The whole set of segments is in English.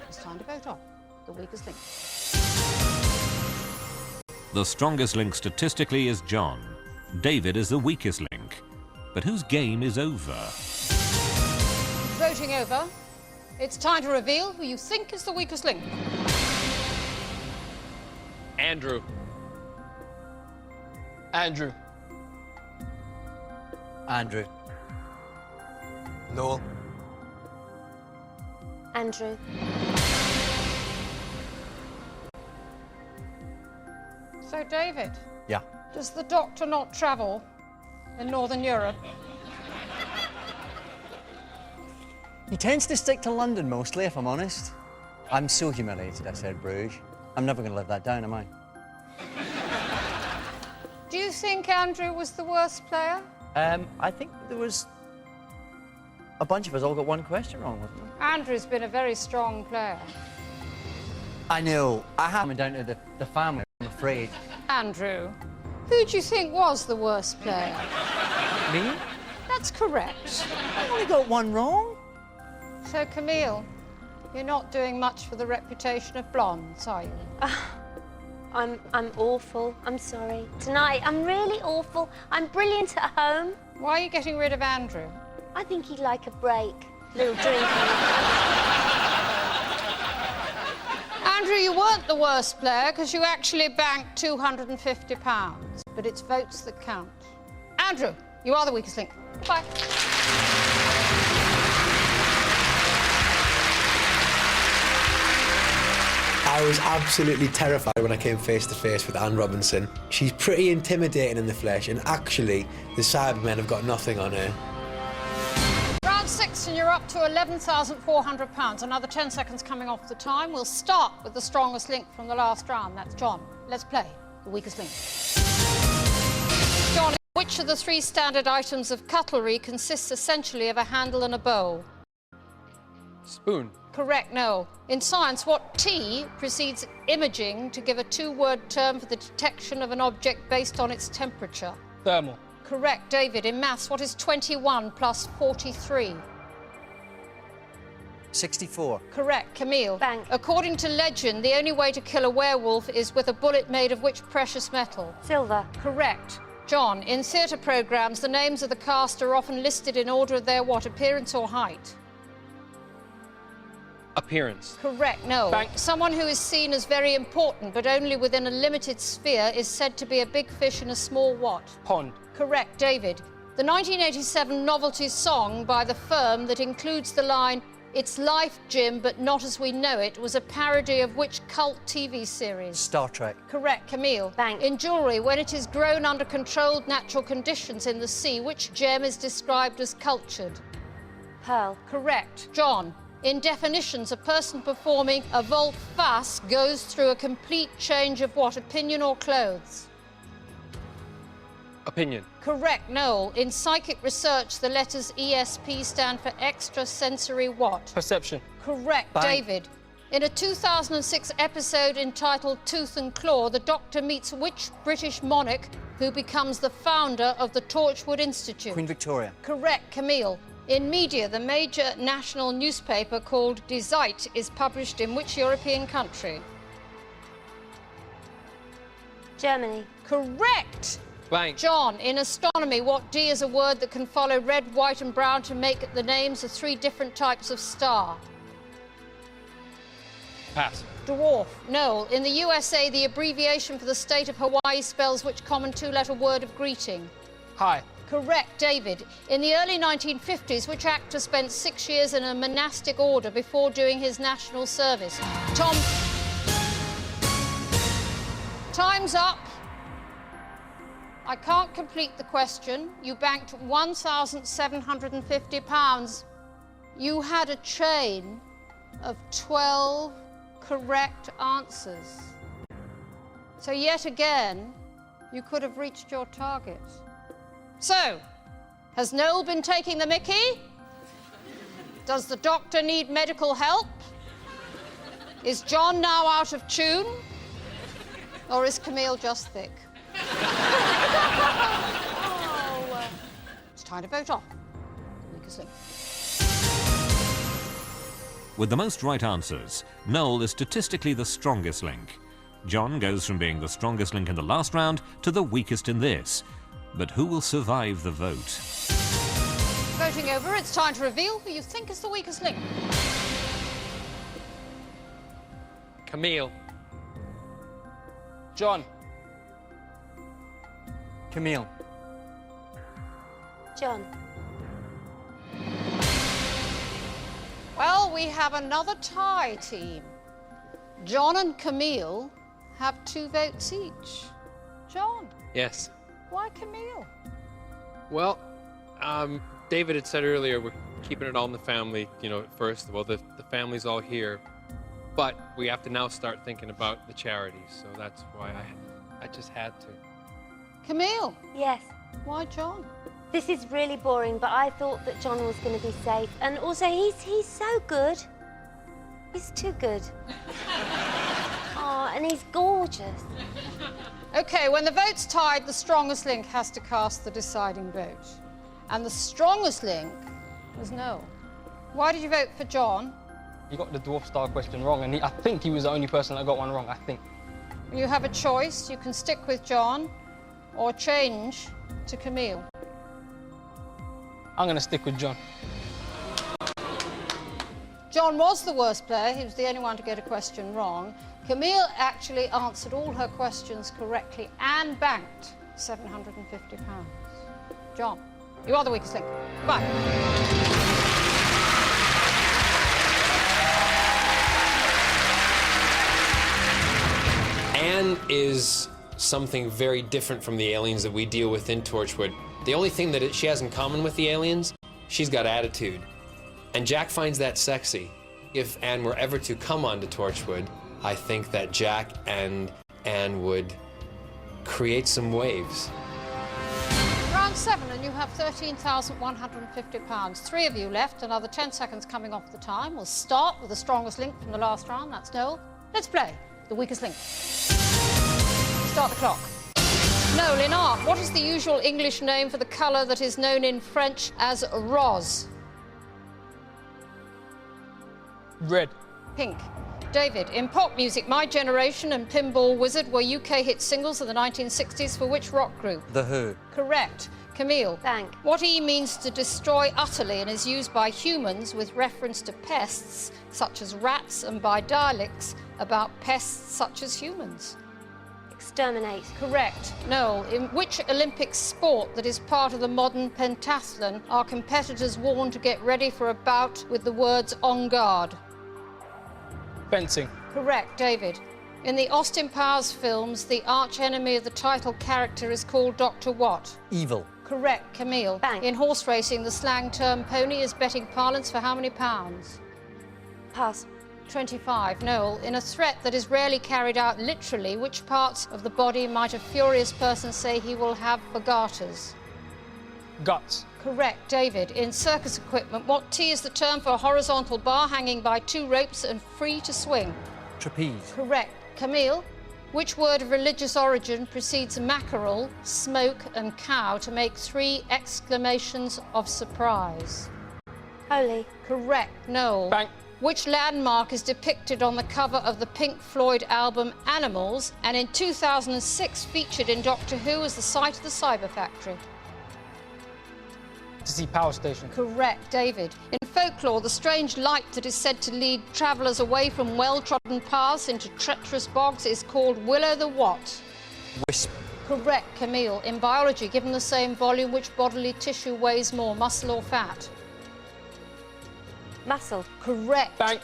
It's time to vote on the weakest link. The strongest link statistically is John. David is the weakest link. But whose game is over? Voting over. It's time to reveal who you think is the weakest link. Andrew. Andrew. Andrew. Noel. Andrew. So, David, Yeah. does the Doctor not travel in Northern Europe? He tends to stick to London mostly, if I'm honest. I'm so humiliated I said Bruges. I'm never going to live that down, am I? Do you think Andrew was the worst player? I think there was a bunch of us all got one question wrong, wasn't there? Andrew's been a very strong player. I know. I have down to the family, I'm afraid. Andrew, who do you think was the worst player? Me? That's correct. I only got one wrong. So, Camille, you're not doing much for the reputation of blondes, are you? I'm awful. I'm sorry. Tonight, I'm really awful. I'm brilliant at home. Why are you getting rid of Andrew? I think he'd like a break. A little drinking. Andrew, you weren't the worst player because you actually banked £250. But it's votes that count. Andrew, you are the weakest link. Bye. I was absolutely terrified when I came face to face with Anne Robinson. She's pretty intimidating in the flesh, and actually, the Cybermen have got nothing on her. Round 6, and you're up to £11,400. Another 10 seconds coming off the time. We'll start with the strongest link from the last round. That's John. Let's play the weakest link. John, which of the 3 standard items of cutlery consists essentially of a handle and a bowl? Spoon. Correct, Noel. In science, what T precedes imaging to give a 2-word term for the detection of an object based on its temperature? Thermal. Correct, David. In maths, what is 21 plus 43? 64. Correct, Camille. Bang. According to legend, the only way to kill a werewolf is with a bullet made of which precious metal? Silver. Correct. John, in theatre programmes, the names of the cast are often listed in order of their what, appearance or height? Appearance. Correct, no. Bang. Someone who is seen as very important but only within a limited sphere is said to be a big fish in a small what? Pond. Correct, David. The 1987 novelty song by The Firm that includes the line, "It's life, Jim, but not as we know it," was a parody of which cult TV series? Star Trek. Correct, Camille. Bang. In jewellery, when it is grown under controlled natural conditions in the sea, which gem is described as cultured? Pearl. Correct. John, in definitions, a person performing a volte-face goes through a complete change of what, opinion or clothes? Opinion. Correct, Noel. In psychic research, the letters ESP stand for extrasensory what? Perception. Correct, Bang. David. In a 2006 episode entitled Tooth and Claw, the Doctor meets which British monarch who becomes the founder of the Torchwood Institute? Queen Victoria. Correct, Camille. In media, the major national newspaper called Die Zeit is published in which European country? Germany. Correct! Bang. John, in astronomy, what D is a word that can follow red, white and brown to make the names of 3 different types of star? Pass. Dwarf. Noel, in the USA, the abbreviation for the state of Hawaii spells which common 2-letter word of greeting? Hi. Correct, David. In the early 1950s, which actor spent 6 years in a monastic order before doing his national service? Tom. Time's up. I can't complete the question. You banked £1,750. You had a chain of 12 correct answers. So yet again, you could have reached your target. So, has Noel been taking the mickey? Does the Doctor need medical help? Is John now out of tune? Or is Camille just thick? It's time to vote off. Weakest link. With the most right answers, Noel is statistically the strongest link. John goes from being the strongest link in the last round to the weakest in this. But who will survive the vote? Voting over, it's time to reveal who you think is the weakest link. Camille. John. Camille. John. Well, we have another tie team. John and Camille have 2 votes each. John, Yes. why Camille? Well, David had said earlier we're keeping it all in the family, you know, first. Well, the family's all here. But we have to now start thinking about the charities. So that's why I just had to. Camille, Yes. why John? This is really boring, but I thought that John was going to be safe. And also, he's so good. He's too good. Oh, and he's gorgeous. OK, when the vote's tied, the strongest link has to cast the deciding vote. And the strongest link was Noel. Why did you vote for John? You got the dwarf star question wrong, and I think he was the only person that got one wrong, I think. You have a choice. You can stick with John or change to Camille. I'm going to stick with John. John was the worst player. He was the only one to get a question wrong. Camille actually answered all her questions correctly and banked £750. John, you are the weakest link. Bye. Anne is something very different from the aliens that we deal with in Torchwood. The only thing that she has in common with the aliens, she's got attitude. And Jack finds that sexy. If Anne were ever to come onto Torchwood, I think that Jack and Anne would create some waves. Round 7, and you have £13,150. 3 of you left, another 10 seconds coming off the time. We'll start with the strongest link from the last round, that's Noel. Let's play the weakest link. Start the clock. Noel, in art, what is the usual English name for the colour that is known in French as rose? Red. Pink. David, in pop music, My Generation and Pinball Wizard were UK hit singles of the 1960s for which rock group? The Who. Correct. Camille. Bank. What E means to destroy utterly and is used by humans with reference to pests such as rats and by dialects about pests such as humans? Exterminate. Correct. Noel, in which Olympic sport that is part of the modern pentathlon are competitors warned to get ready for a bout with the words "on guard"? Fencing. Correct, David. In the Austin Powers films, the arch-enemy of the title character is called Dr. What? Evil. Correct, Camille. Bank. In horse racing, the slang term pony is betting parlance for how many pounds? Pass. 25. Noel, in a threat that is rarely carried out literally, which parts of the body might a furious person say he will have for garters? Guts. Correct, David. In circus equipment, what T is the term for a horizontal bar hanging by 2 ropes and free to swing? Trapeze. Correct. Camille, which word of religious origin precedes mackerel, smoke and cow to make 3 exclamations of surprise? Holy. Correct, Noel. Bank. Which landmark is depicted on the cover of the Pink Floyd album Animals and in 2006 featured in Doctor Who as the site of the Cyber Factory? To see Power Station. Correct, David. In folklore, the strange light that is said to lead travellers away from well-trodden paths into treacherous bogs is called Willow the what? Wisp. Correct, Camille. In biology, given the same volume, which bodily tissue weighs more, muscle or fat? Muscle. Correct. Bank.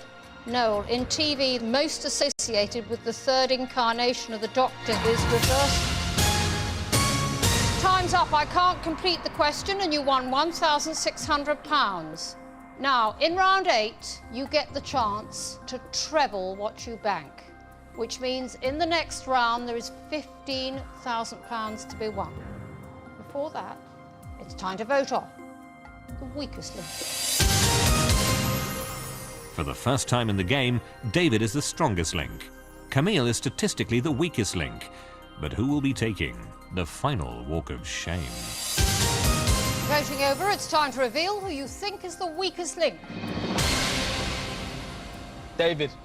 Noel, in TV, most associated with the 3rd incarnation of the Doctor is reversed. Time's up. I can't complete the question, and you won £1,600. Now, in round 8, you get the chance to treble what you bank, which means in the next round there is £15,000 to be won. Before that, it's time to vote on the weakest link. For the first time in the game, David is the strongest link. Camille is statistically the weakest link. But who will be taking the final walk of shame? Voting over, it's time to reveal who you think is the weakest link. David.